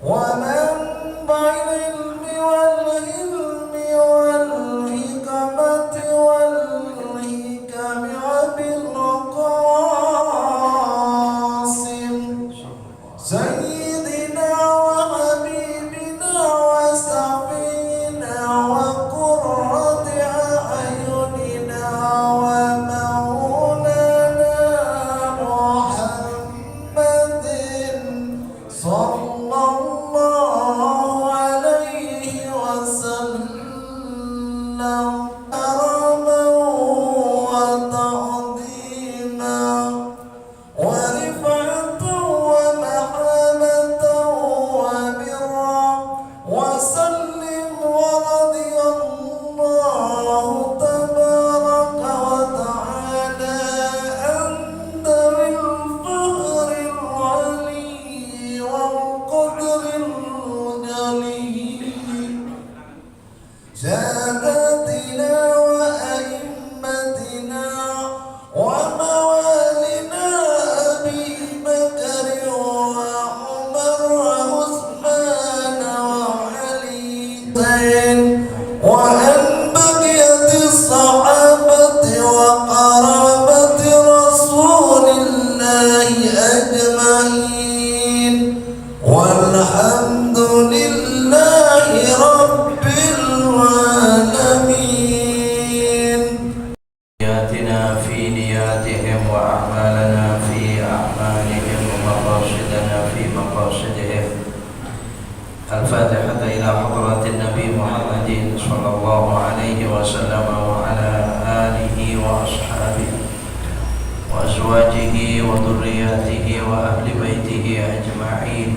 ومنبع العلم والعلم والحكمة والحكم وبالقاسم سيدنا وحبيبنا وسفينا وقرة أعيننا ومولانا محمد صلى الله عليه وسلم كرما وتعظيما ورفعة ومحبة وبرا وسلم ورضي الله تبارك وتعالى عن ذوي الفخر العلي والقدر الجليل ساداتنا وأئمتنا وموالنا أبي بكر وعمر وعثمان وعلي وعن بقية الصحابة وقرابة رسول الله أجمعين والحمد لله رب العالمين. نياتنا في نياتهم وأعمالنا في أعمالهم ومقاصدنا في مقاصدهم. الفاتحة إلى حضرة النبي محمد صلى الله عليه وسلم وعلى آله وأصحابه وأزواجه وذرياته وأهل بيته أجمعين.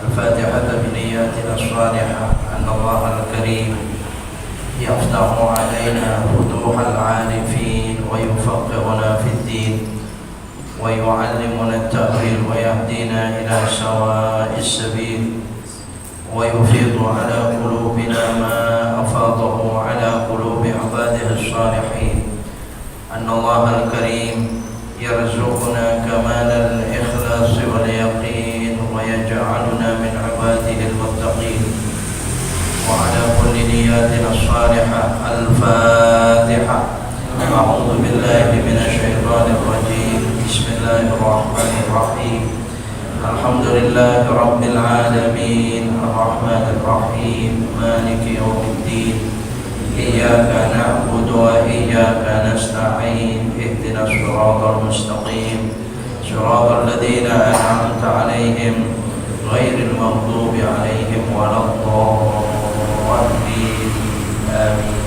الفاتحة بنياتنا الصالحة أن الله الكريم يفتح علينا فتوح العارفين ويفقهنا في الدين ويعلمنا التأويل ويهدينا إلى سواء السبيل ويفيض على قلوبنا ما أفاضه على قلوب عباده الصالحين. أن الله الكريم يرزقنا كمال الإخلاص واليقين ويجعلنا من عباده المتقين. وعلى كل نياتنا الصالحة الفاتحة. أعوذ بالله من الشيطان الرجيم. بسم الله الرحمن الرحيم. الحمد لله رب العالمين الرحمن الرحيم مالك يوم الدين. إياك نعبد وإياك نستعين. اهدنا الصراط المستقيم صراط الذين أنعمت عليهم غير المغضوب عليهم ولا الضالين. آمين.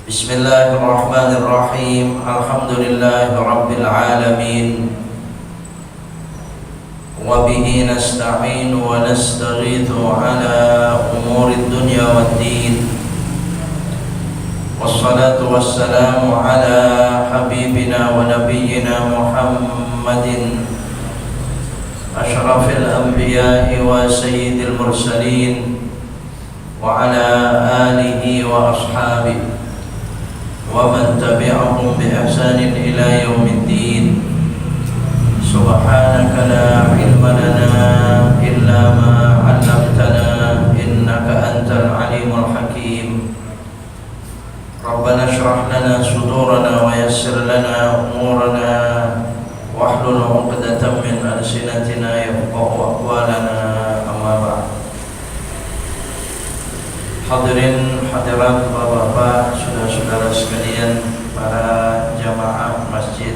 بسم الله الرحمن الرحيم. الحمد لله رب العالمين وبه نستعين ونستغيث على أمور الدنيا والدين. والصلاة والسلام على حبيبنا ونبينا محمد أشرف الأنبياء وسيد المرسلين وعلى آله وأصحابه ومن تبعهم بإحسان إلى يوم الدين. سبحانك لا علم لنا إلا ما علمتنا إنك أنت العليم الحكيم. ربنا اشرح لنا صدورنا ويسر لنا أمورنا واحلل عقدة من ألسنتنا يفقه أقوالنا. أما بعد. Hadirin hadirat bapak-bapak, saudara-saudara sekalian, para jamaah Masjid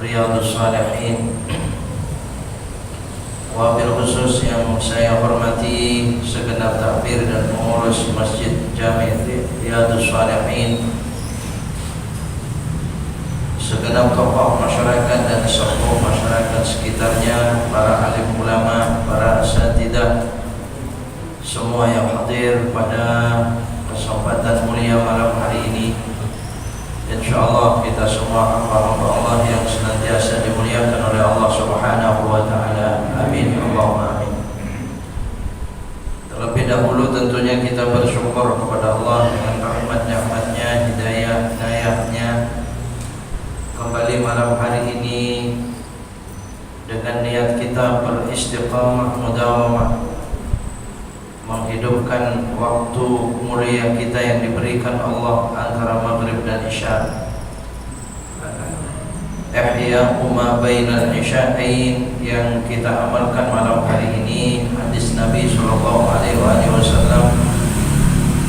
Riyadhus Shalihin, wabil khusus yang saya hormati segenap takmir dan pengurus Masjid Jami' Riyadhus Shalihin, segenap tokoh masyarakat dan sepuh masyarakat sekitarnya, para alim ulama, para asatidzah, semua yang hadir pada kesempatan mulia malam hari ini. Insyaallah kita semua hamba-hamba Allah yang senantiasa dimuliakan oleh Allah Subhanahu wa taala. Amin. Allahumma amin. Terlebih dahulu tentunya kita bersyukur kepada Allah dengan rahmat-rahmatnya, hidayah-hidayahnya, kembali malam hari ini dengan niat kita beristiqamah mudawamah menghidupkan waktu mulia kita yang diberikan Allah antara maghrib dan isya. Ihya ma bainal isya'ain yang kita amalkan malam hari ini hadis Nabi sallallahu alaihi wasallam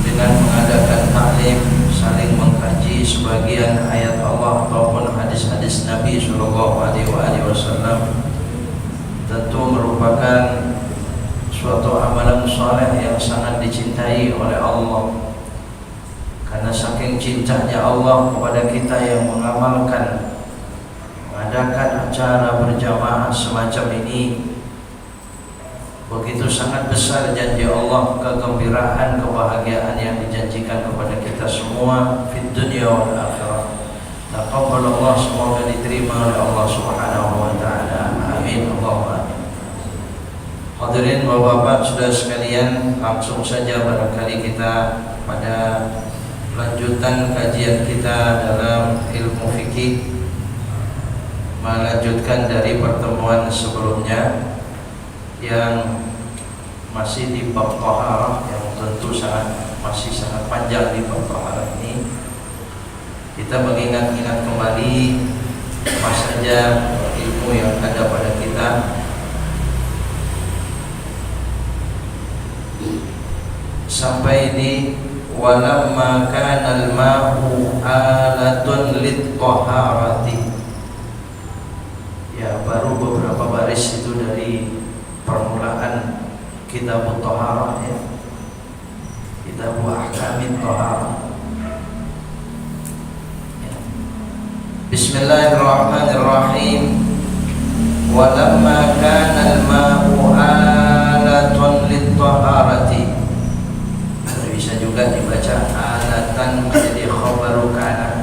dengan mengadakan taklim, saling mengkaji sebagian ayat Allah ataupun hadis-hadis Nabi sallallahu alaihi wasallam tentu merupakan suatu amalan saleh yang sangat dicintai oleh Allah. Karena saking cintanya Allah kepada kita yang mengamalkan mengadakan acara berjamaah semacam ini, begitu sangat besar janji Allah, kegembiraan, kebahagiaan yang dijanjikan kepada kita semua di dunia wal akhirah. Taqabbalallah, semoga diterima oleh Allah Subhanahu wa taala. Amin. Allahumma amin. Hadirin Bapak-bapak, saudara sekalian, langsung saja barangkali kita pada lanjutan kajian kita dalam ilmu fikih, melanjutkan dari pertemuan sebelumnya yang masih di bab taharah, yang tentu masih sangat panjang di bab taharah ini. Kita mengingat-ingat kembali apa saja ilmu yang ada pada kita. Sampai di walamma kana al-ma'u alatun lit-taharati. Ya, baru beberapa baris itu dari permulaan kitab taharah, ya, kitab ahkamit taharah. Ya. Bismillahirrahmanirrahim. Walamma kana al-ma'u alatun lit-taharati. Bisa juga dibaca alatan menjadi khabaru kana,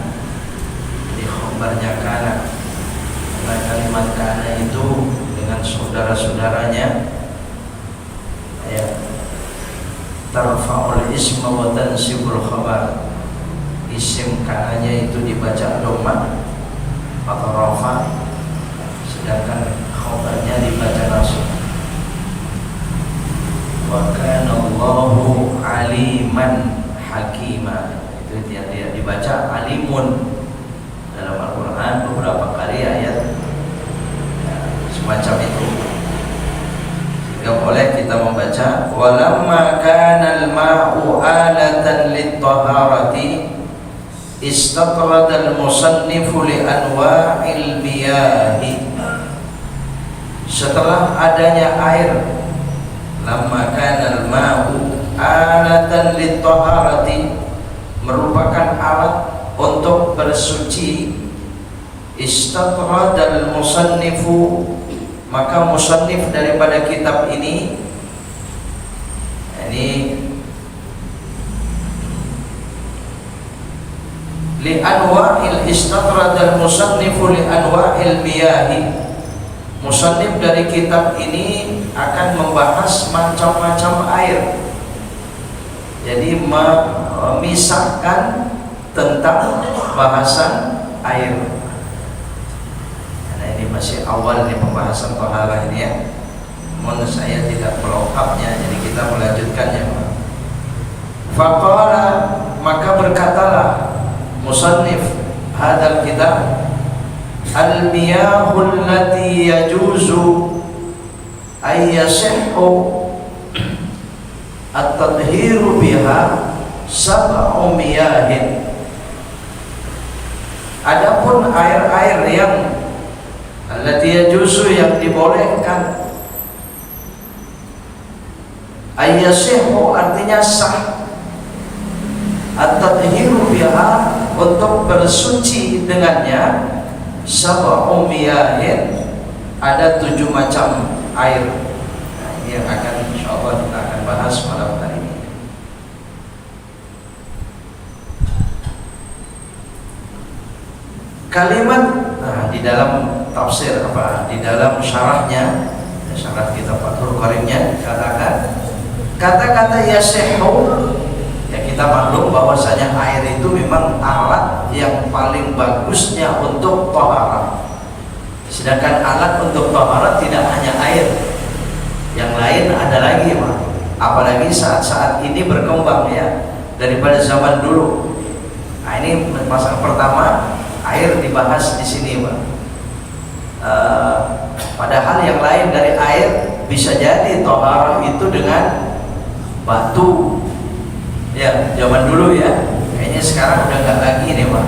jadi khabarnya kana. Karena kalimat kana itu dengan saudara-saudaranya, ya, tarfa'ul isma wa tansibul khabar. Isim kananya itu dibaca dhamma atau rafa, sedangkan khabarnya dibaca nasab. Wa kana Allahu aliman hakima. Itu yang dia dibaca alimun dalam Al-Quran beberapa kali ayat, ya, semacam itu. Sehingga boleh kita membaca walamma kana al-ma'u alatan lit-taharati istatrada al-musannifu li anwa'il miyahi. Setelah adanya air, lamma kana al-ma'u alatan lit-taharati, merupakan alat untuk bersuci, istaqradal musannifu, maka musannif daripada kitab ini li anwa'il istaqradal musannifu li anwa'il miyahi. Musannif dari kitab ini akan membahas macam-macam air, jadi memisahkan tentang bahasan air. Karena ini masih awal di pembahasan taharah ini, ya. Namun saya tidak melengkapnya, jadi kita melanjutkannya. Faqala, maka berkatalah musannif hadal kitab, al-miyahul lati yajuzu ay yasihhu at-tadhiru biha sab'u miyahin. Adapun air-air yang allati yajuzu, yang dibolehkan, ay yasihhu artinya sah, at-tadhiru biha untuk bersuci dengannya, sab'u miyahin, ada 7 macam air. Nah, ini yang akan insyaallah kita akan bahas malam hari ini. Kalimat di dalam tafsir di dalam syarahnya, syarah kitab Fathul Qaribnya, katakan kata-kata yasihu, ya kita kita maklum bahwasanya air itu memang alat yang paling bagusnya untuk taharah. Sedangkan alat untuk taharah tidak hanya air, yang lain ada lagi, Pak. Apalagi saat-saat ini berkembang ya daripada zaman dulu. Nah, ini masalah pertama, air dibahas di sini, Pak. Padahal yang lain dari air bisa jadi taharah itu dengan batu. Ya, zaman dulu ya. Kayaknya sekarang udah nggak lagi nih, Pak.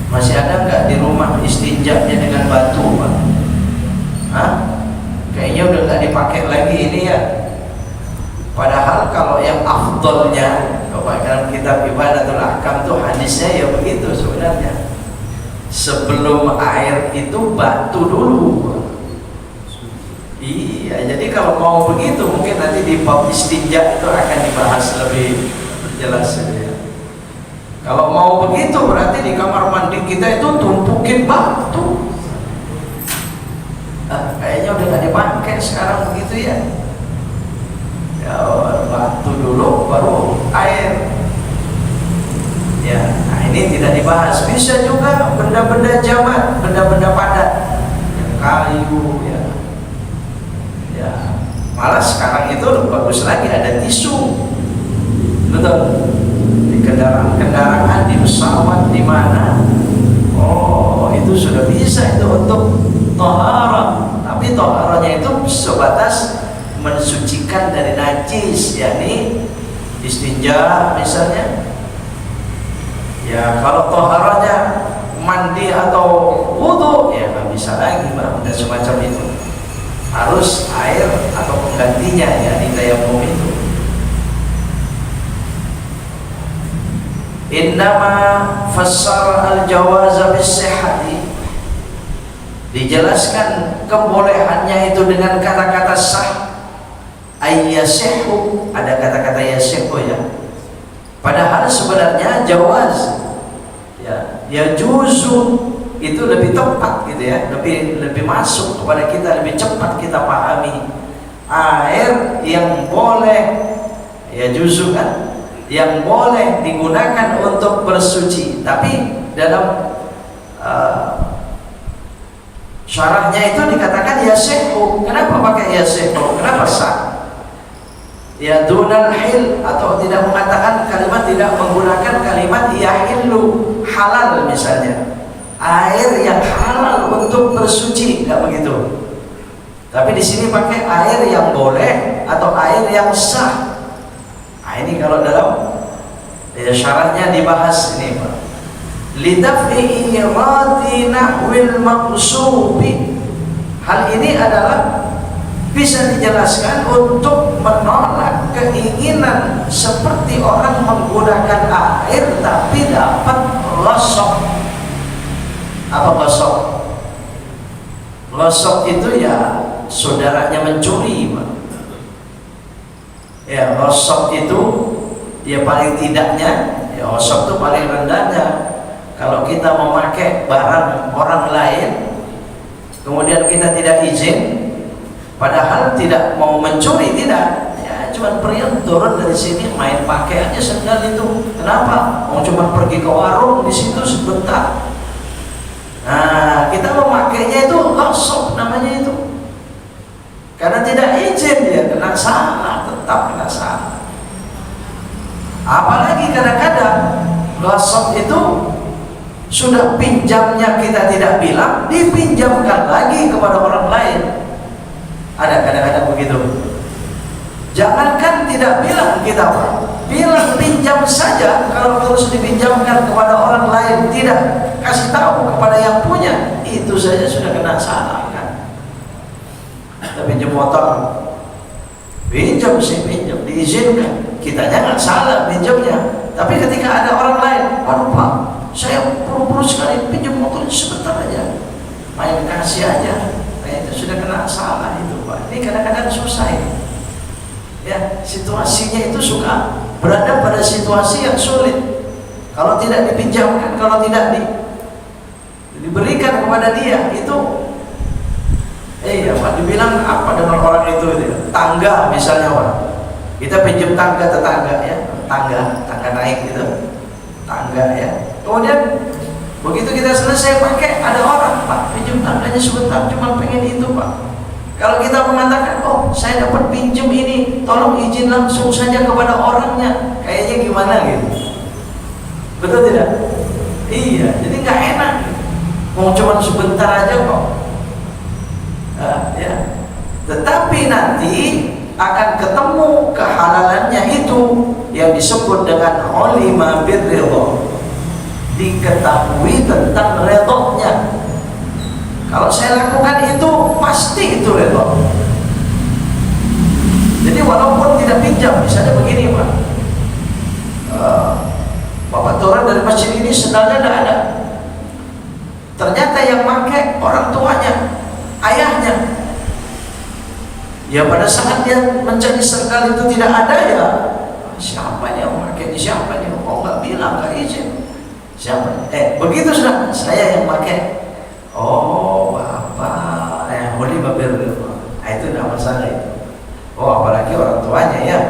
Masih ada nggak di rumah istinjanya dengan batu, Pak? Hah? Kayaknya udah nggak dipakai lagi ini ya. Padahal kalau yang afdolnya, kalau dalam kitab Ibadatul Ahkam tuh hadisnya ya begitu sebenarnya. Sebelum air itu batu dulu. Iya, jadi kalau mau begitu mungkin nanti di bab istinja itu akan dibahas lebih jelas ya. Kalau mau begitu berarti di kamar mandi kita itu tumpukin batu. Kayaknya udah nggak dipakai sekarang begitu ya. Ya, batu dulu baru air. Ya, nah ini tidak dibahas. Bisa juga benda-benda jamat, benda-benda padat, yang kayu ya. Ya, malah sekarang itu bagus lagi ada tisu. Betul. Di kendaraan, di pesawat, di mana? Oh, itu sudah bisa itu untuk taharah. Tapi taharahnya itu sebatas mensucikan dari najis, yakni istinja misalnya. Ya, kalau taharahnya mandi atau wudu ya nggak bisa lagi, Mbak, dan semacam itu. Harus air atau penggantinya ya di tayamum itu. Innama fassara al-jawaza bis-sihhati, dijelaskan kebolehannya itu dengan kata-kata sah. Ayyasihu, ada kata-kata yasihu ya. Padahal sebenarnya jawaz ya juzu itu lebih tepat gitu ya, lebih masuk kepada kita, lebih cepat kita pahami. Air yang boleh ya juzu kan, yang boleh digunakan untuk bersuci, tapi dalam syarahnya itu dikatakan yasihu. Kenapa pakai yasihu? Kenapa sah? Ya dunal hil, atau tidak mengatakan kalimat, tidak menggunakan kalimat yahillu, halal misalnya, air yang halal untuk bersuci, enggak begitu. Tapi di sini pakai air yang boleh atau air yang sah. Nah, ini kalau dalam ya syaratnya dibahas ini, Pak. Lidaf'i iradi nahwil maqsubi. Hal ini adalah bisa dijelaskan untuk menolak keinginan seperti orang menggunakan air tapi dapat gosok. Apa gosok? Gosok itu ya saudaranya mencuri, Pak. Ya, gosok itu ya paling tidaknya, ya gosok itu paling rendahnya. Kalau kita memakai barang orang lain kemudian kita tidak izin, padahal tidak mau mencuri, tidak ya, cuma pergi turun dari sini main pakai aja sendal itu. Kenapa? Mau cuma pergi ke warung di situ sebentar. Nah, kita memakainya itu gosok namanya itu. Karena tidak izin dia kena salah, tetap kena salah. Apalagi kadang-kadang gosok itu sudah pinjamnya kita tidak bilang, dipinjamkan lagi kepada orang lain. Ada kadang-kadang begitu. Jangankan tidak bilang kita, bilang pinjam saja, kalau terus dipinjamkan kepada orang lain, tidak kasih tahu kepada yang punya, itu saja sudah kena salah kan. Kita pinjam motor, pinjam sih pinjam, diizinkan, kitanya nggak salah pinjamnya. Tapi ketika ada orang lain, aduh Pak, saya buru-buru sekali pinjam motornya sebentar aja, main kasih aja. Itu sudah kena salah itu, Pak. Ini kadang-kadang susah ini. Ya, situasinya itu suka berada pada situasi yang sulit. Kalau tidak dipinjamkan, kalau tidak diberikan kepada dia, itu Pak, dibilang apa dengan orang itu? Tangga misalnya, Pak. Kita pinjam tangga tetangga ya. tangga naik gitu, tangga ya. Kemudian begitu kita selesai pakai, ada orang, Pak pinjam tangganya sebentar, cuma pengen itu Pak. Kalau kita mengatakan, oh saya dapat pinjam ini, tolong izin langsung saja kepada orangnya, kayaknya gimana gitu, betul tidak? Iya, jadi nggak enak. Mau cuma sebentar aja kok. Ya. Tetapi nanti akan ketemu kehalalannya itu yang disebut dengan ulima birridha, diketahui tentang redhonya. Kalau saya lakukan itu pasti itu redho. Jadi walaupun tidak pinjam, misalnya begini Pak, Bapak turun dari masjid ini sendalnya tidak ada, ternyata yang pakai orang tuanya, ayahnya. Ya pada saat dia mencari sendal itu tidak ada, ya siapa yang pakai ini, siapa nih? Oh nggak bilang, nggak izin. Siapa? Begitu sudah, saya yang pakai. Oh bapak, boleh babir. Itu tidak masalah itu. Oh apalagi orang tuanya ya.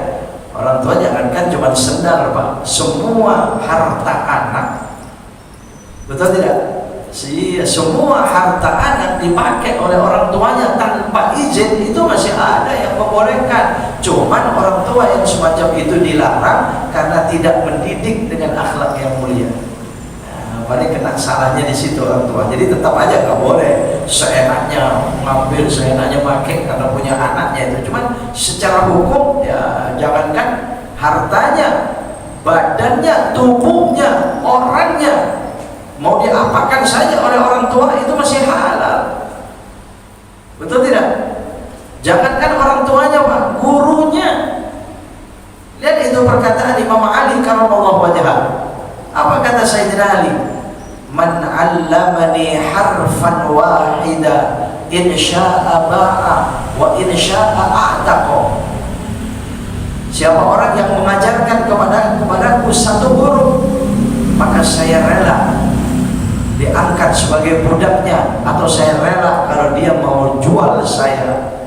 Orang tua jangankan cuma sendal Pak, semua harta anak, betul tidak? Semua harta anak dipakai oleh orang tuanya tanpa izin, itu masih ada yang membolehkan. Cuman orang tua yang semacam itu dilarang karena tidak mendidik dengan akhlak yang mulia. Paling kena salahnya di situ orang tua. Jadi tetap aja nggak boleh seenaknya ngambil, seenaknya pakai karena punya anaknya itu. Cuman secara hukum ya jangankan hartanya, badannya, tubuhnya, orangnya mau diapakan saja oleh orang tua itu masih halal. Betul tidak? Jangankan orang tuanya Pak, gurunya. Lihat itu perkataan Imam Ali karramallahu wajhah. Apa kata Sayyidina Ali? Man 'allamani harfan wahida in syaa'a ba'a wa in syaa'a a'taqa. Siapa orang yang mengajarkan kepadaku satu huruf, maka saya rela diangkat sebagai budaknya, atau saya rela kalau dia mau jual saya.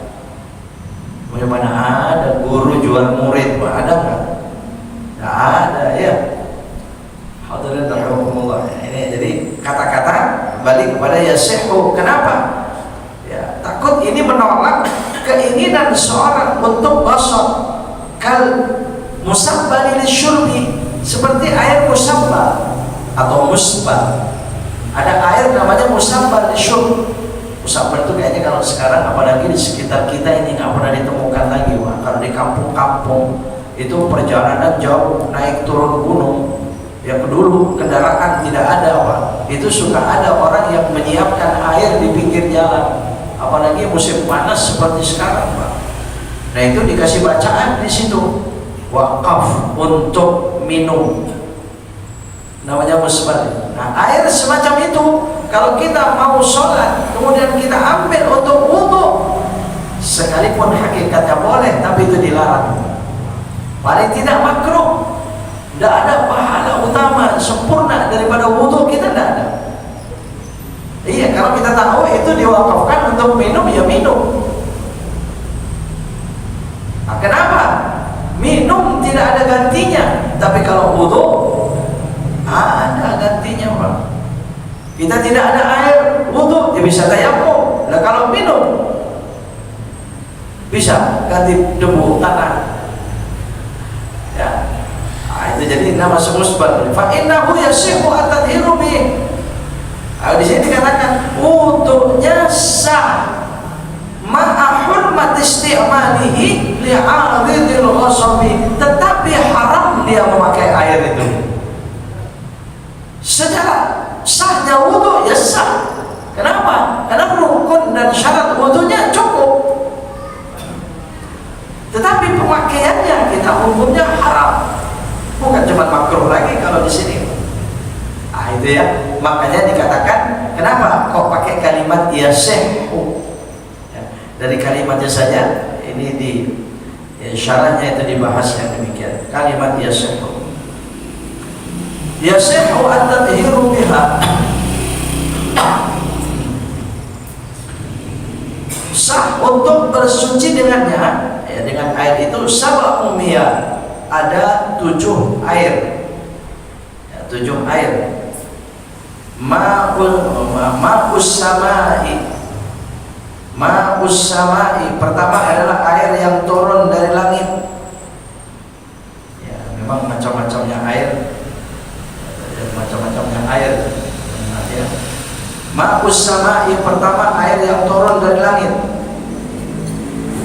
Bagaimana ada guru jual murid? Ada nggak? Nggak ada ya. Hadirin rahimakumullah. Ini jadi kata-kata kembali kepada yasihu. Kenapa? Ya, takut ini menolak keinginan seorang untuk gosok. Kal musabbal lisyurbi, seperti air musabbal atau musbal. Ada air namanya musabbal lisyurb. Musabbal itu kayaknya kalau sekarang apalagi di sekitar kita ini nggak pernah ditemukan lagi Pak. Kalau di kampung-kampung itu perjalanan jauh naik turun gunung, ya dulu kendaraan tidak ada Pak, itu suka ada orang yang menyiapkan air di pinggir jalan, apalagi musim panas seperti sekarang Pak. Nah itu dikasih bacaan di situ, wakaf untuk minum, namanya musbal. Nah air semacam itu kalau kita mau sholat kemudian kita ambil untuk wudu, sekalipun hakikatnya boleh tapi itu dilarang, paling tidak makruh. Tidak ada pahala utama sempurna daripada wudhu kita, tidak ada. Iya, kalau kita tahu itu diwakafkan untuk minum, ya minum. Nah, kenapa? Minum tidak ada gantinya, tapi kalau wudhu ada gantinya Pak. Kita tidak ada air wudhu, ya bisa tayamum. Nah kalau minum bisa ganti debu tanah. Ya. Itu jadi nama semusbal. Fa innahu yasihu at-tadhiru bi. Di sini dikatakan wudhunya sah ma'a hurmat isti'malihi li'aridil ghasabi, tetapi haram dia memakai air itu. Secara sahnya wudhu ya sah. Kenapa? Karena rukun dan syarat wudhunya cukup. Tetapi pemakaiannya kita hukumnya haram. Bukan cuma makruh lagi kalau di sini. Ah itu ya. Makanya dikatakan kenapa kok pakai kalimat yasihu? Ya, dari kalimatnya saja ini di syarahnya itu dibahas yang demikian. Kalimat yasihu. Yasihu at-tadhiru biha. Sah untuk bersuci dengannya, ya, dengan air itu sab'a umiyah. Ada 7 air. Ya, 7 air. Ma'us samai. Ma'us samai pertama adalah air yang turun dari langit. Ya, memang macam-macamnya air. Macam-macamnya air. Ya. Ma'us samai pertama air yang turun dari langit.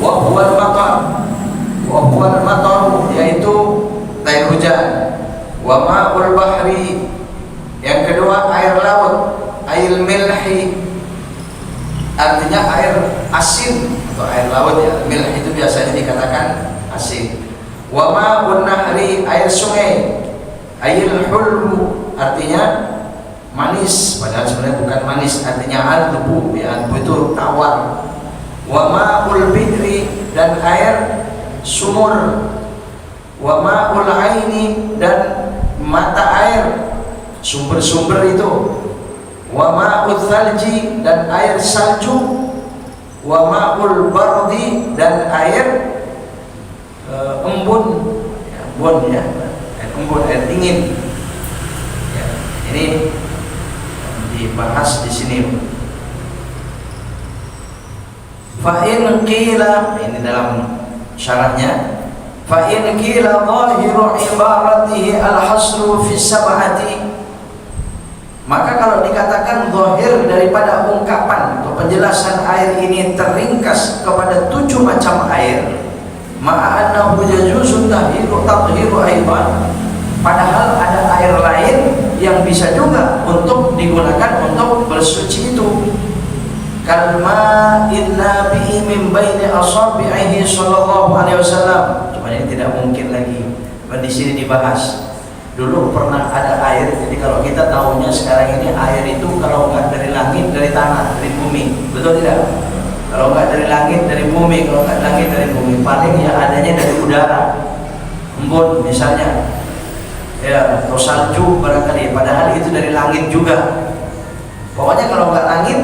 Wa huwal matar. Wa huwal matar yaitu air hujan. Wa ma'ul bahri yang kedua air laut, air milhi artinya air asin atau air laut ya. Milh itu biasanya dikatakan asin. Wa ma'un nahri air sungai, air hulmu artinya manis padahal sebenarnya bukan manis, artinya albu ya, albu itu tawar. Wa ma'ul bidri dan air sumur. Wa ma'ul aini dan mata air, sumber-sumber itu. Wa ma'ul thalji dan air salju. Wa ma'ul bardi dan air embun ya, embun ya, air embun, air dingin ya, ini dibahas di sini. Fa in qila, ini dalam syarahnya, fa in qila zahiru ibaratihi al-hasru fi sab'ati, maka kalau dikatakan zahir daripada ungkapan atau penjelasan air ini terringkas kepada 7 macam air, ma'annahu yajuzu tadhiru aidan, padahal ada air lain yang bisa juga untuk digunakan untuk bersuci itu. Kalma inna bihi min baini asabi'ihi sallallahu alaihi wasallam. Cuma ini tidak mungkin lagi di sini dibahas. Dulu pernah ada air, jadi kalau kita tahunya sekarang ini air itu kalau enggak dari langit, dari tanah, dari bumi, betul tidak? Kalau enggak dari langit, dari bumi, kalau enggak langit dari bumi, paling ya adanya dari udara, embun misalnya, ya atau salju barangkali. Padahal itu dari langit juga. Pokoknya kalau enggak langit,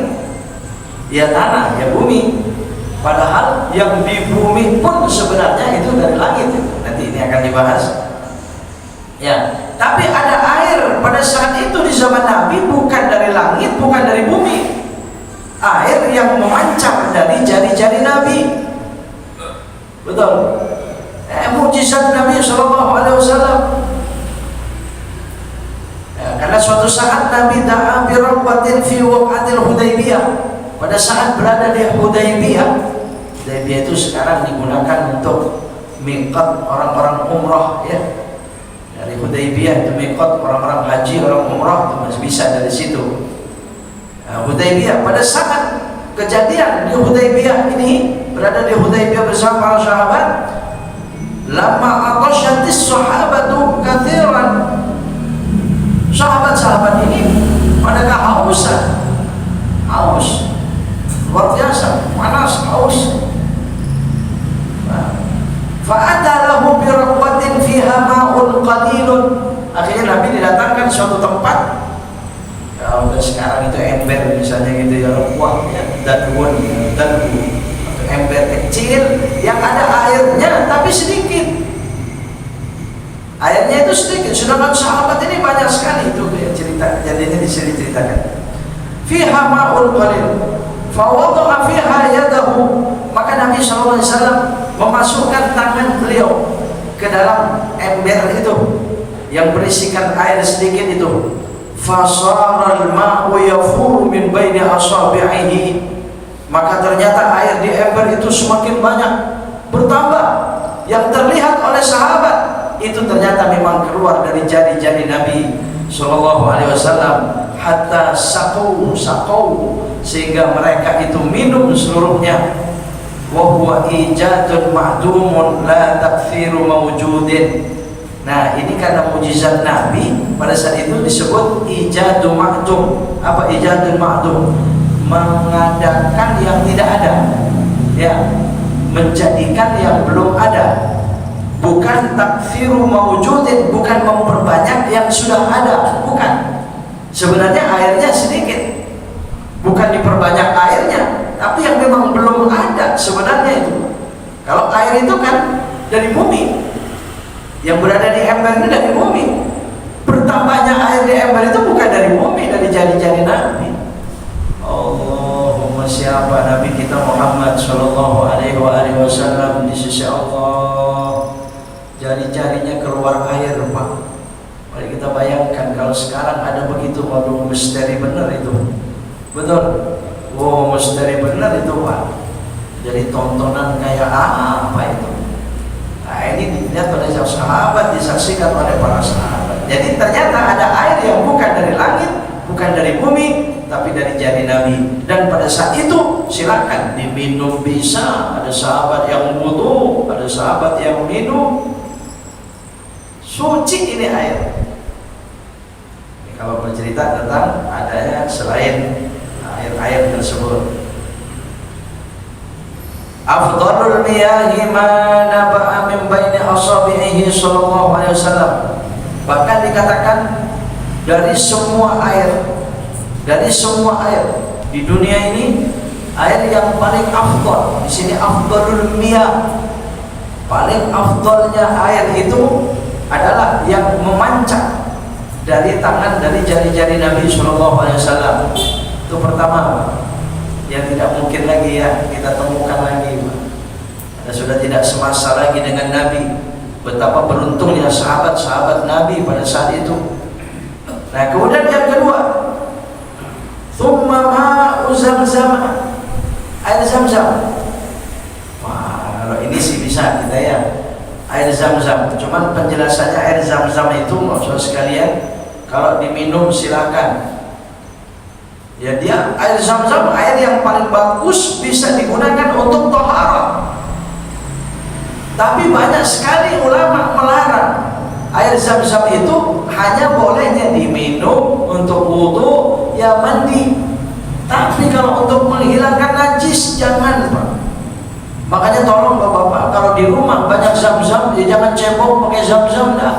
ya tanah, ya bumi. Padahal yang di bumi pun sebenarnya itu dari langit. Nanti ini akan dibahas. Ya, tapi ada air pada saat itu di zaman Nabi bukan dari langit, bukan dari bumi. Air yang memancar dari jari-jari Nabi. Betul. Mukjizat Nabi sallallahu alaihi wasallam. Ya, karena suatu saat Nabi da'a bi rabbatin fi waqatil Hudaybiyah. Pada saat berada di Hudaybiyah, Hudaybiyah itu sekarang digunakan untuk miqat orang-orang umrah ya. Dari Hudaybiyah itu miqat orang-orang haji, orang umrah itu masih bisa dari situ. Nah, Hudaybiyah pada saat kejadian di Hudaybiyah ini, berada di Hudaybiyah bersama para sahabat, lama atasyatis sahabatu katsiran. Sahabat-sahabat ini pada kehausan, haus luar biasa, panas, haus. Fa'ata lahu bi rabbatin fiha ma'un qalilun. Akhirnya Nabi didatangkan suatu tempat. Ya udah sekarang itu ember misalnya gitu ya, kuah ya, dadun atau ember kecil yang ada airnya tapi sedikit. Airnya itu sedikit, sedangkan sahabat ini banyak sekali. Itu ya cerita, jadinya di sini ceritakan. Fiha ma'un qalil. Fa wada'a fiha yadahu. Maka Nabi sallallahu alaihi wasallam memasukkan tangan beliau ke dalam ember itu yang berisikan air sedikit itu. Fasara al-ma'u yafuru min baini asabi'ihi. Maka ternyata air di ember itu semakin banyak bertambah. Yang terlihat oleh sahabat itu ternyata memang keluar dari jari-jari Nabi sallallahu alaihi wasallam, hatta saqau sehingga mereka itu minum seluruhnya. Wa huwa ijadun ma'dumun la takfiru mawjudin. Nah, ini karena mukjizat Nabi pada saat itu disebut ijadun ma'dum. Apa ijadun ma'dum? Mengadakan yang tidak ada. Ya, menjadikan yang belum ada. Bukan takfiru mawjudin, bukan memperbanyak yang sudah ada, bukan. Sebenarnya airnya sedikit. Bukan diperbanyak airnya, tapi yang memang belum ada sebenarnya itu. Kalau air itu kan dari bumi, Yang berada di ember ini dari bumi. Bertambahnya air di ember itu bukan dari bumi, dari jari-jari Nabi. Allahumma siapa Nabi kita Muhammad sallallahu alaihi wasallam di sisi Allah, jari-jarinya keluar air, Pak. Mari kita bayangkan kalau sekarang ada begitu, waduh misteri benar itu. Betul. Wow, misteri benar itu, Pak. Jadi tontonan kayak apa itu? Nah, ini dilihat oleh sahabat, disaksikan oleh para sahabat. Jadi ternyata ada air yang bukan dari langit, bukan dari bumi, tapi dari jari Nabi. Dan pada saat itu silakan diminum bisa. Ada sahabat yang wudu, ada sahabat yang minum. Suci ini air. Ini kalau bercerita tentang adanya selain air-air tersebut. Afdhalul miyahi ma naba'a min baini asabihi sallallahu alaihi wasallam. Bahkan dikatakan dari semua air di dunia ini, air yang paling afdal di sini afdhalul miyah, paling afdalnya air itu adalah yang memancar dari tangan, dari jari-jari Nabi sallallahu alaihi wasallam. Itu pertama, yang tidak mungkin lagi ya kita temukan lagi. Anda sudah tidak semasa lagi dengan Nabi. Betapa beruntungnya sahabat-sahabat Nabi pada saat itu. Nah, kemudian yang kedua, thumma ma'u zamzam, air Zamzam. Wah, kalau ini sih bisa kita ya, air Zamzam. Cuman penjelasannya air Zamzam itu maksud sekalian, kalau diminum silakan. Ya, dia air Zamzam air yang paling bagus, bisa digunakan untuk taharah. Tapi banyak sekali ulama melarang air Zamzam itu hanya bolehnya diminum untuk wudu, ya mandi. Tapi kalau untuk menghilangkan najis jangan, Pak. Makanya tolong Bapak-bapak, kalau di rumah banyak Zamzam, ya jangan cebok pakai Zamzam dah.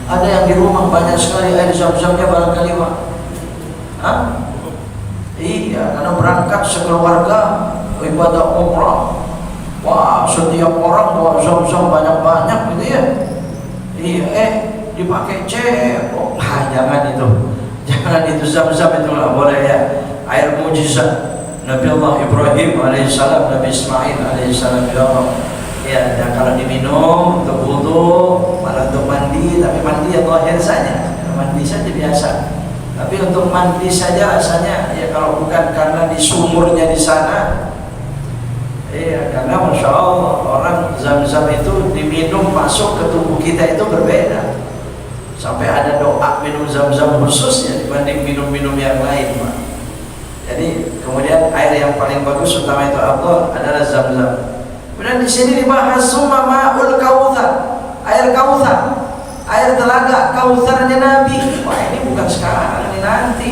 Ada yang di rumah banyak sekali air Zamzamnya barangkali, Pak. Iya, karena berangkat sekeluarga ibadah umrah. Wah, setiap orang bawa Zamzam banyak-banyak gitu ya. Iya, dipakai cebok. Jangan itu. Jangan itu, Zamzam itu nggak boleh ya. Air mujizat Nabi Allah Ibrahim alaihissalam, Nabi Ismail alaihissalam ya. Dan kalau diminum untuk wudu, malah untuk mandi, tapi mandi ya zahir saja, mandi saja biasa. Tapi untuk mandi saja rasanya ya, kalau bukan karena di sumurnya di sana, iya, karena masya Allah orang Zamzam itu diminum masuk ke tubuh kita itu berbeda. Sampai ada doa minum Zamzam khusus ya dibanding minum-minum yang lain, Pak. Jadi kemudian air yang paling bagus utama itu apa? Adalah Zamzam. Kemudian di sini dibahas summa ma'ul kautsar, air kautsar. Air telaga kautsarnya Nabi. Wah, ini bukan sekarang, ini nanti.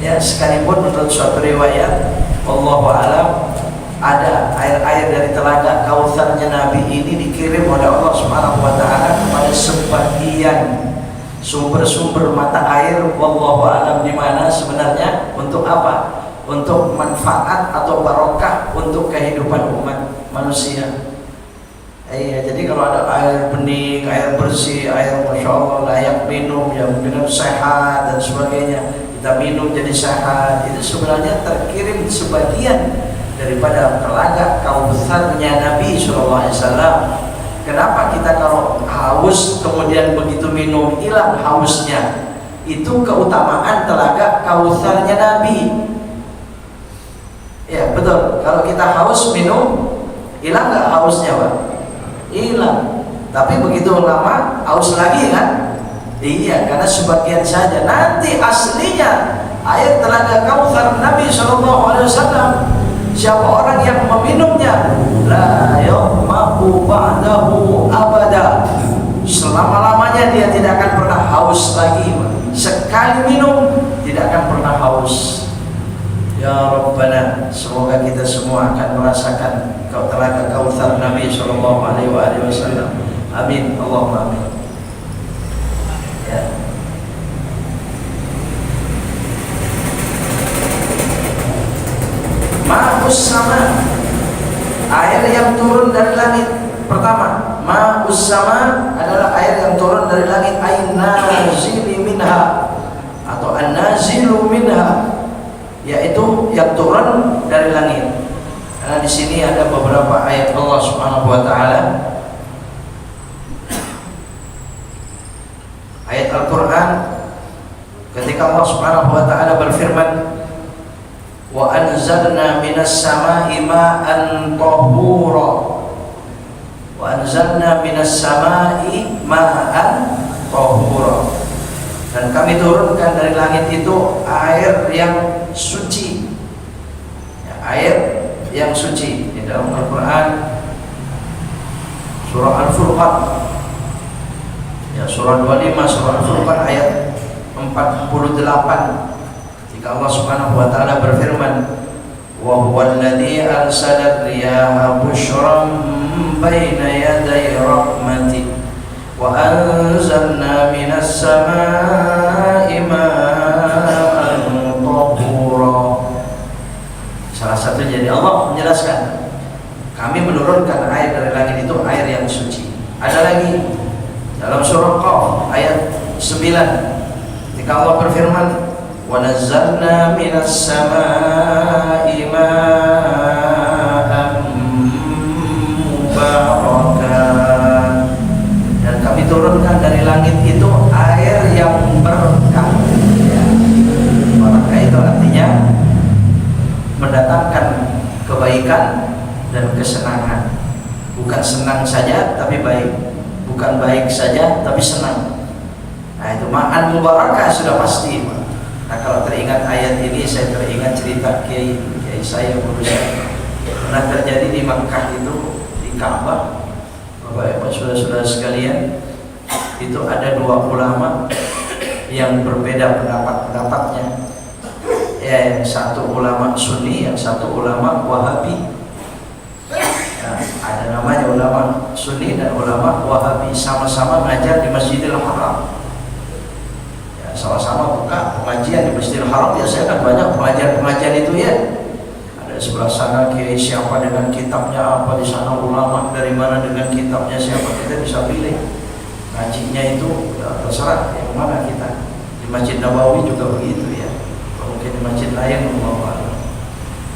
Ya, sekalipun menurut suatu riwayat, wallahu a'lam, ada air-air dari telaga kautsarnya Nabi ini dikirim oleh Allah Subhanahu wa taala kepada sebagian sumber-sumber mata air, wallahu a'lam di mana sebenarnya, untuk apa? Untuk manfaat atau barokah untuk kehidupan umat manusia. Iya, jadi kalau ada air bening, air bersih, air masya Allah layak minum, yang dengan sehat dan sebagainya, kita minum jadi sehat, itu sebenarnya terkirim sebagian daripada telaga kautsarnya Nabi SAW. Kenapa kita kalau haus kemudian begitu minum hilang hausnya? Itu keutamaan telaga kautsarnya Nabi. Ya betul, kalau kita haus minum, hilang nggak hausnya, Pak? Hilang. Tapi begitu lama haus lagi kan? Iya, karena sebagian saja. Nanti aslinya air telaga kautsar Nabi SAW, siapa orang yang meminumnya, la yaqma'u ba'dahu abada, selama-lamanya dia tidak akan pernah haus lagi. Sekali minum tidak akan pernah haus. Ya Rabbana, semoga kita semua akan merasakan telaga kautsar Nabi sallallahu alaihi wasallam. Amin, Allahumma amin. Ya. Ma'us sama, air yang turun dari langit. Ma'us sama adalah air yang turun dari langit, ain nazili minha atau an-nazilu minha, yaitu yang turun dari langit. Karena di sini ada beberapa ayat Allah Subhanahu wa taala, ayat Al-Qur'an, ketika Allah Subhanahu wa taala berfirman, wa anzalna minas sama'i ma'an tahura, wa anzalna minas sama'i ma'an tahura, dan kami turunkan dari langit itu air yang suci, ya, air yang suci. Di dalam Al-Quran surah Al-Furqan, ya, surah 25, surah Al-Furqan ayat 48, ketika Allah Subhanahu wa taala berfirman, wa huwa alladhi arsala riyaha bushran baina yaday rahmati wa anzalna minas samaa'i ma'an tahura. Salah satu, jadi Allah menjelaskan, kami menurunkan air dari langit itu air yang suci. Ada lagi dalam surah Qaf ayat 9, ketika Allah berfirman, wa nazzalna minas samaa'i ma'an mubarakan, dan kami turunkan dari langit itu air yang berkah. Ya. Barakah itu artinya mendatangkan kebaikan dan kesenangan. Bukan senang saja tapi baik, bukan baik saja tapi senang. Nah, itu ma'an mubarakah sudah pasti. Nah, kalau teringat ayat ini, saya teringat cerita kiai saya berusaha pernah terjadi di Makkah itu, di Ka'bah. Bapak-bapak, saudara-saudara sekalian, itu ada dua ulama yang berbeda pendapatnya. Ya, yang satu ulama Sunni, yang satu ulama Wahabi. Ya, ada namanya ulama Sunni dan ulama Wahabi, sama-sama ngajar di Masjidil Haram. Ya, sama-sama buka pengajian di Masjidil Haram. Biasanya kan banyak pengajian itu ya. Ada sebelah sana kiai siapa dengan kitabnya apa, di sana ulama dari mana dengan kitabnya siapa, kita bisa pilih. Ngajinya itu ya, terserah yang mana kita. Di Masjid Nabawi juga begitu ya. Mungkin di masjid lain Allah.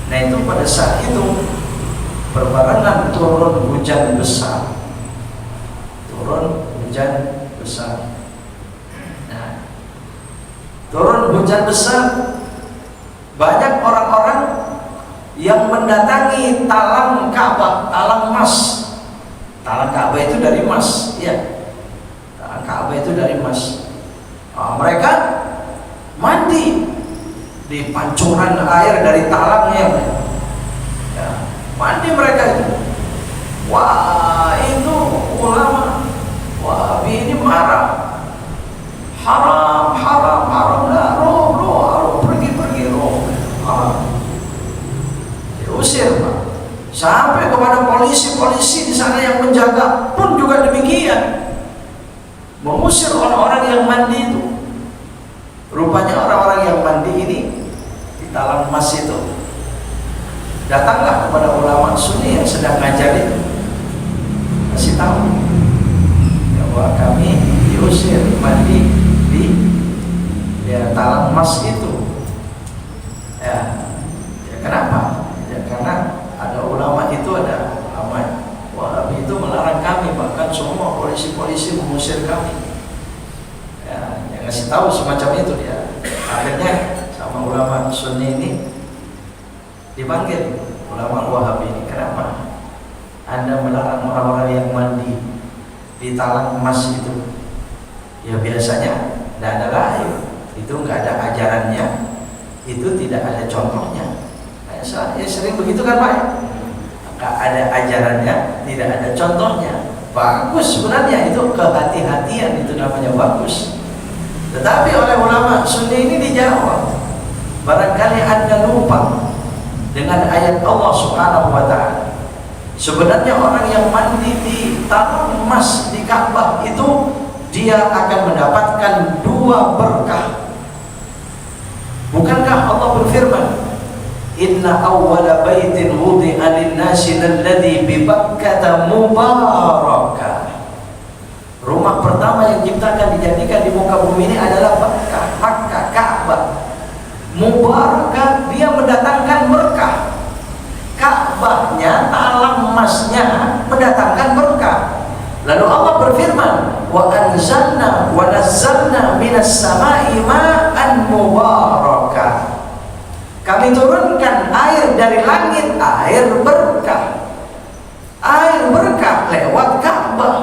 Nah, itu pada saat itu berbarengan turun hujan besar. Nah, turun hujan besar, banyak orang-orang yang mendatangi talang Ka'bah, talang emas. Talang Ka'bah itu dari emas, ya. Talang Ka'bah itu dari emas. Mereka mandi di pancuran air dari talangnya, ya, mandi mereka itu. Wah, itu ulama Wahabi ini marah, haram, lah, roh, pergi, roh, haram. Diusir, Pak. Sampai kepada polisi di sana yang menjaga pun juga demikian, mengusir orang-orang yang mandi itu. Rupanya orang-orang yang mandi ini di talang emas itu datanglah kepada ulama Sunni yang sedang ngajar itu, kasih tahu bahwa kami diusir mandi di talang emas itu. Ya, kenapa? Ya, karena ada ulama itu, ada ulama Wahabi itu melarang kami, bahkan semua polisi-polisi mengusir kami. Kasih tahu semacam itu dia. Akhirnya sama ulama Sunni ini dipanggil, ulama Wahabi ini, kenapa Anda melarang orang-orang yang mandi di talang emas itu? Ya, biasanya tidak ada air, itu nggak ada ajarannya, itu tidak ada contohnya. Ya, sering begitu kan Pak? Nggak ada ajarannya, tidak ada contohnya. Bagus sebenarnya, itu kehati-hatian, itu namanya bagus. Tetapi oleh ulama Sunni ini dijawab, barangkali Anda lupa dengan ayat Allah Subhanahu wa taala. Sebenarnya orang yang mandi di talang emas di Ka'bah itu, dia akan mendapatkan dua berkah. Bukankah Allah berfirman, inna awwala baitin wudi'a lin-nasi alladzi bi Bakkah mubarakah. Rumah pertama yang diciptakan dijadikan di muka bumi ini adalah Makkah, Ka'bah. Mubarakah, dia mendatangkan berkah. Ka'bahnya, talang emasnya mendatangkan berkah. Lalu Allah berfirman, wa anzalna wa nazzalna minas sama'i ma'an mubarakah. Kami turunkan air dari langit, air berkah. Air berkah lewat Ka'bah.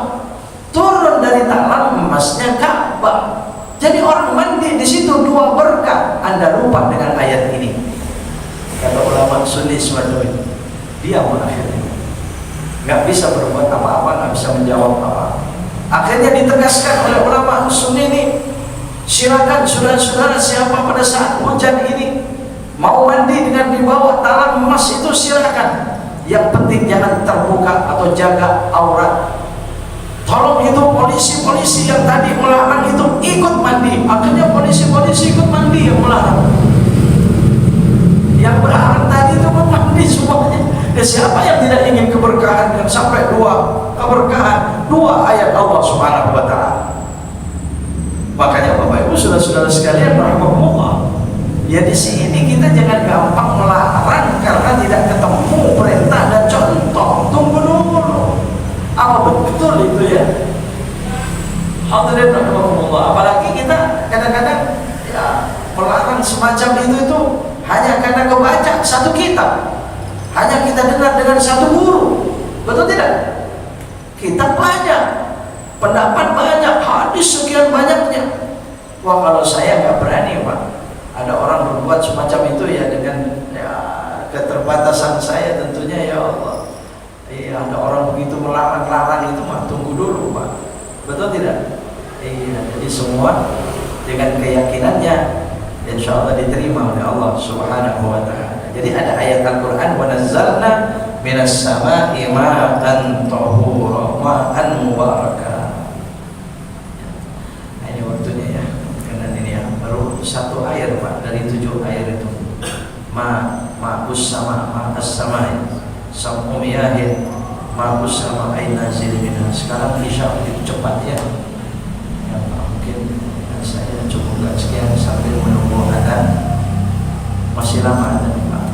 Turun dari talang emasnya Ka'bah. Jadi orang mandi di situ dua berkah. Anda lupa dengan ayat ini. Kata ulama Sunni semacam ini, dia akhirnya nggak bisa berbuat apa-apa, nggak bisa menjawab apa. Akhirnya ditegaskan oleh ulama Sunni ini, silakan saudara-saudara siapa pada saat hujan ini mau mandi dengan di bawah talang emas itu silakan. Yang penting jangan terbuka atau jaga aurat. Tolong itu polisi-polisi yang tadi melarang itu ikut mandi. Akhirnya polisi-polisi ikut mandi yang melarang. Yang berharap tadi itu pun mandi semuanya. Dan siapa yang tidak ingin keberkahan dan sampai dua keberkahan, dua ayat Allah Subhanahu wa taala. Makanya Bapak Ibu saudara-saudara sekalian rahimakumullah. Ya di sini kita jangan gampang melarang karena tidak ketemu perintah dan contoh. Tunggu dulu. Apa betul itu ya? Hadirin rahimakumullah. Apalagi kita kadang-kadang ya melarang semacam itu hanya karena kebaca satu kitab. Hanya kita dengar dengan satu guru. Betul tidak? Kitab banyak, pendapat banyak, hadis sekian banyaknya. Wah, kalau saya nggak berani, Pak. Ada orang berbuat semacam itu ya dengan ya, keterbatasan saya tentunya ya Allah. Iya, ada orang begitu melarang-larang itu mah tunggu dulu, Pak. Betul tidak? Iya, jadi semua dengan keyakinannya insya Allah diterima oleh Allah Subhanahu wa taala. Jadi ada ayat Al-Qur'an, wa nazzalna minas sama'i ma'an tahura ma'an mubarakah. Nah, ini waktunya ya. Karena ini ya baru satu air, Pak, dari 7 air itu. Ma'us sama, ma'as sama. Samumiyahin ma'us sama aina zilminah. Sekarang isya begitu cepat ya. Ya mungkin saya cukupkan sekian sambil menunggu adzan. Masih lama adzan, Pak.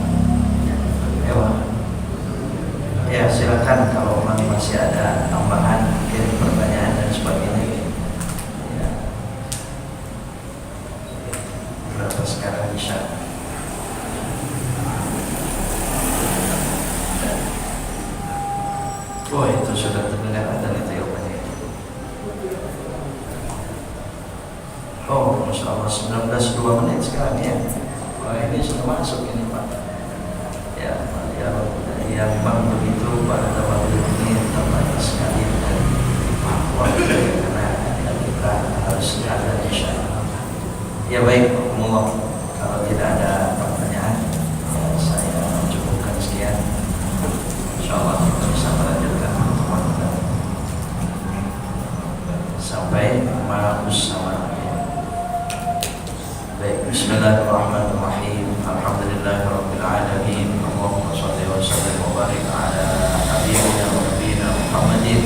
Ya silakan kalau masih ada tambahan, kirim pertanyaan dan sebagainya. Ya. Berapa sekarang isya? Oh itu sudah terdengar adzan itu ya Pak. Oh Masya Allah 19:02 sekarang ya. Oh ini sudah masuk ini Pak. Ya yang memang begitu pada waktu ini terbatas sekali dan waktu karena kita harus ada insyaallah. Ya baik, kalau tidak ada pertanyaan saya cukupkan sekian. Insyaallah kita bisa melanjutkan pertemuan kita sampai ma'us sama. Baik, bismillahirrahmanirrahim. Alhamdulillahirabbil alamin. Allahumma shalli wa sallim wa barik ala habibina wa nabiyina Muhammadin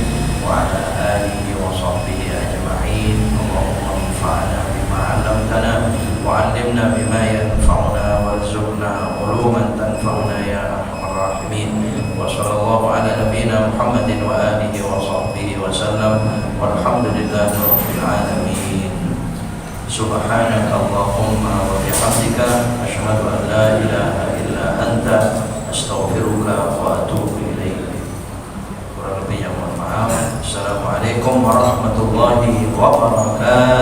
wa ala alihi wa sahbihi ajma'in. Allahumma anfa'na bima 'allamtana wa 'allimna bima yanfa'una warzuqna uluman tanfa'una ya arhamar rahimin. Wa sallallahu ala nabiyyina Muhammadin wa alihi wa sahbihi wa sallam. Walhamdulillahi rabbil alamin. Subhanaka Allahumma wa bihamdika asyhadu an la ilaha illa anta astaghfiruka wa atubu ilaik. Kurang lebihnya mohon maaf. Assalamualaikum warahmatullahi wabarakatuh.